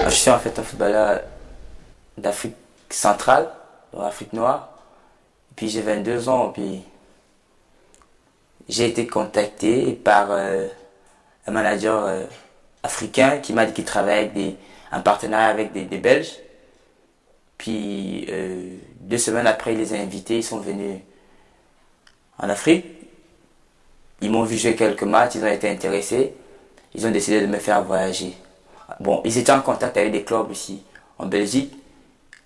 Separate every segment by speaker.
Speaker 1: Je suis en fait un footballeur d'Afrique centrale, de l'Afrique noire. Puis j'ai 22 ans, puis j'ai été contacté par un manager africain qui m'a dit qu'il travaille avec un partenariat avec des Belges. Puis 2 semaines après, il les a invités, ils sont venus en Afrique. Ils m'ont vu jouer quelques matchs, ils ont été intéressés. Ils ont décidé de me faire voyager. Bon, ils étaient en contact avec des clubs ici, en Belgique.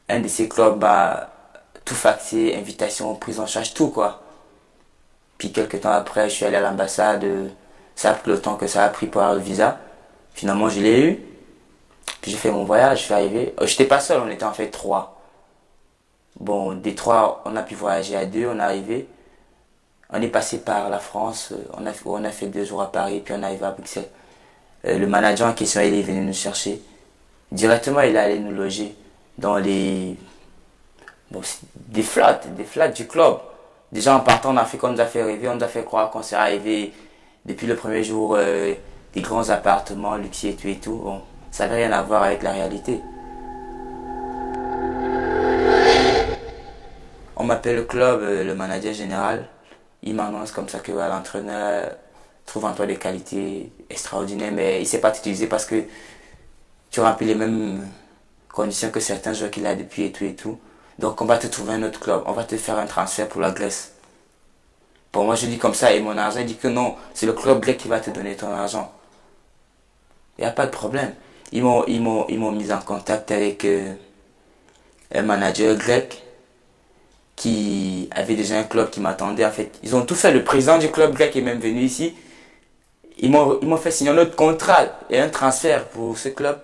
Speaker 1: Un de ces clubs a tout faxé, invitation, prise en charge, tout quoi. Puis quelques temps après, je suis allé à l'ambassade. Ça a pris le temps que ça a pris pour avoir le visa. Finalement, je l'ai eu. Puis j'ai fait mon voyage, je suis arrivé. J'étais pas seul, on était en fait trois. Bon, des trois, on a pu voyager à deux, on est arrivé. On est passé par la France, on a fait 2 jours à Paris, puis on est arrivé à Bruxelles. Le manager en question, il est venu nous chercher. Directement, il est allé nous loger dans bon, des flats du club. Déjà en partant en Afrique, on nous a fait rêver, on nous a fait croire qu'on s'est arrivé depuis le premier jour, des grands appartements, luxueux et tout. Bon, ça n'avait rien à voir avec la réalité. On m'appelle le club, le manager général. Il m'annonce comme ça que voilà, l'entraîneur trouve en toi des qualités extraordinaires, mais il ne sait pas t'utiliser parce que tu remplis les mêmes conditions que certains joueurs qu'il a depuis et tout et tout. Donc on va te trouver un autre club, on va te faire un transfert pour la Grèce. Pour moi je dis comme ça et mon agent dit que non, c'est le club grec qui va te donner ton argent. Il n'y a pas de problème. Ils m'ont mis en contact avec un manager grec qui avait déjà un club qui m'attendait. En fait, ils ont tout fait. Le président du club grec est même venu ici. Ils m'ont fait signer un autre contrat et un transfert pour ce club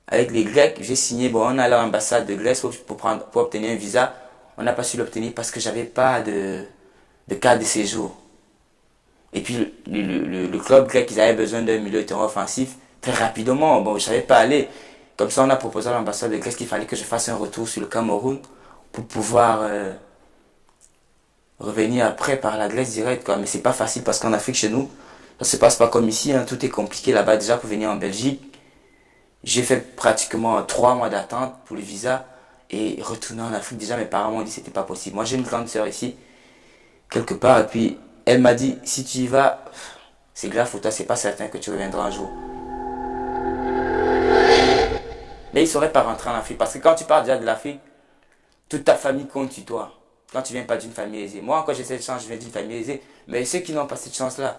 Speaker 1: avec les Grecs. J'ai signé, bon, on est allé à l'ambassade de Grèce pour obtenir un visa. On n'a pas su l'obtenir parce que j'avais pas de carte de séjour. Et puis le club grec, ils avaient besoin d'un milieu de terrain offensif très rapidement. Bon, je savais pas aller. Comme ça, on a proposé à l'ambassade de Grèce qu'il fallait que je fasse un retour sur le Cameroun pour pouvoir revenir après par la Grèce directe, quoi. Mais c'est pas facile parce qu'en Afrique, chez nous, ça se passe pas comme ici, hein. Tout est compliqué là-bas. Déjà, pour venir en Belgique, j'ai fait pratiquement 3 mois d'attente pour le visa et retourner en Afrique. Déjà, mes parents m'ont dit que c'était pas possible. Moi, j'ai une grande sœur ici, quelque part, et puis elle m'a dit si tu y vas, c'est grave pour toi, c'est pas certain que tu reviendras un jour. Mais il ne saurait pas rentrer en Afrique parce que quand tu pars déjà de l'Afrique, toute ta famille compte sur toi. Quand tu viens pas d'une famille aisée. Moi, encore j'ai cette chance, je viens d'une famille aisée. Mais ceux qui n'ont pas cette chance-là,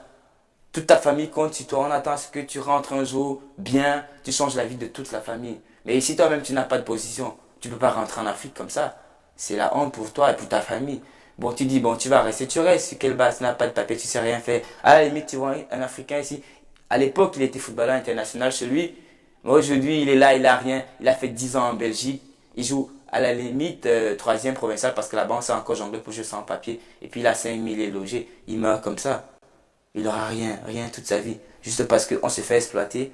Speaker 1: toute ta famille compte sur toi. On attend à ce que tu rentres un jour bien, tu changes la vie de toute la famille. Mais si toi-même tu n'as pas de position, tu ne peux pas rentrer en Afrique comme ça. C'est la honte pour toi et pour ta famille. Bon, tu dis, bon, tu vas rester, tu restes. Sur quelle base? Tu n'as pas de papier, tu sais rien faire. À la limite, tu vois un Africain ici. À l'époque, il était footballeur international chez lui. Mais aujourd'hui, il est là, il a rien. Il a fait 10 ans en Belgique. Il joue à la limite troisième provincial parce que là-bas, on s'est encore jonglé pour jouer sans papier. Et puis il a 5000 est logé. Il meurt comme ça. Il n'aura rien, rien toute sa vie. Juste parce qu'on se fait exploiter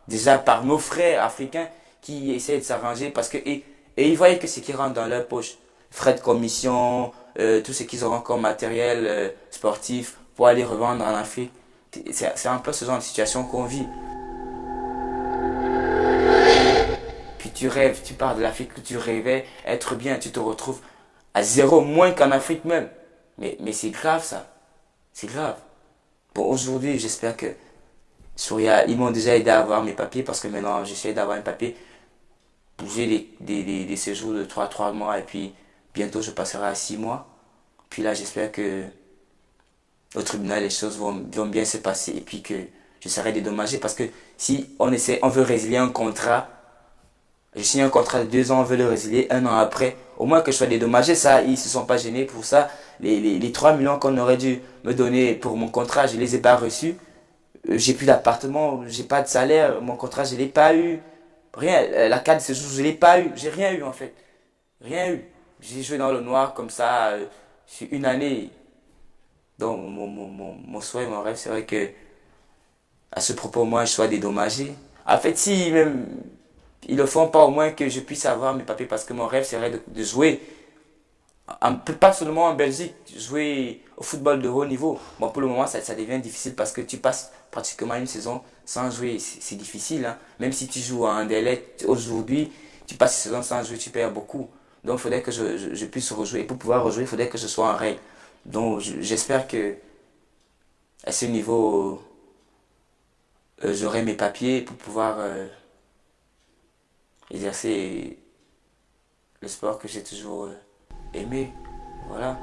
Speaker 1: déjà par nos frères africains qui essaient de s'arranger parce que, et ils voyaient que ce qui rentre dans leur poche, frais de commission, tout ce qu'ils auront comme matériel sportif pour aller revendre en Afrique. C'est un peu ce genre de situation qu'on vit. Puis tu rêves, tu pars de l'Afrique que tu rêvais être bien, tu te retrouves à zéro, moins qu'en Afrique même. Mais c'est grave ça. C'est grave. Bon, aujourd'hui, j'espère que Souria, ils m'ont déjà aidé à avoir mes papiers parce que maintenant, j'essaie d'avoir un papier. J'ai des séjours de 3 mois et puis bientôt, je passerai à 6 mois. Puis là, j'espère que au tribunal, les choses vont bien se passer et puis que je serai dédommagé parce que si on veut résilier un contrat, je signe un contrat de 2 ans, on veut le résilier 1 an après. Au moins que je sois dédommagé, ça, ils se sont pas gênés pour ça. Les 3 millions qu'on aurait dû me donner pour mon contrat, je les ai pas reçus. J'ai plus d'appartement, j'ai pas de salaire, mon contrat, je l'ai pas eu. Rien, la carte de séjour, je l'ai pas eu. J'ai rien eu en fait. Rien eu. J'ai joué dans le noir comme ça sur une année. Donc mon souhait, mon rêve, c'est vrai que à ce propos, moi, je sois dédommagé. En fait, si même ils le font pas au moins que je puisse avoir mes papiers parce que mon rêve serait de jouer, pas seulement en Belgique, jouer au football de haut niveau. Bon, pour le moment, ça devient difficile parce que tu passes pratiquement une saison sans jouer, c'est difficile, hein. Même si tu joues en délai, aujourd'hui, tu passes une saison sans jouer, tu perds beaucoup. Donc il faudrait que je puisse rejouer. Et pour pouvoir rejouer, il faudrait que je sois en règle. Donc j'espère que à ce niveau, j'aurai mes papiers pour pouvoir exercer le sport que j'ai toujours aimé. Voilà.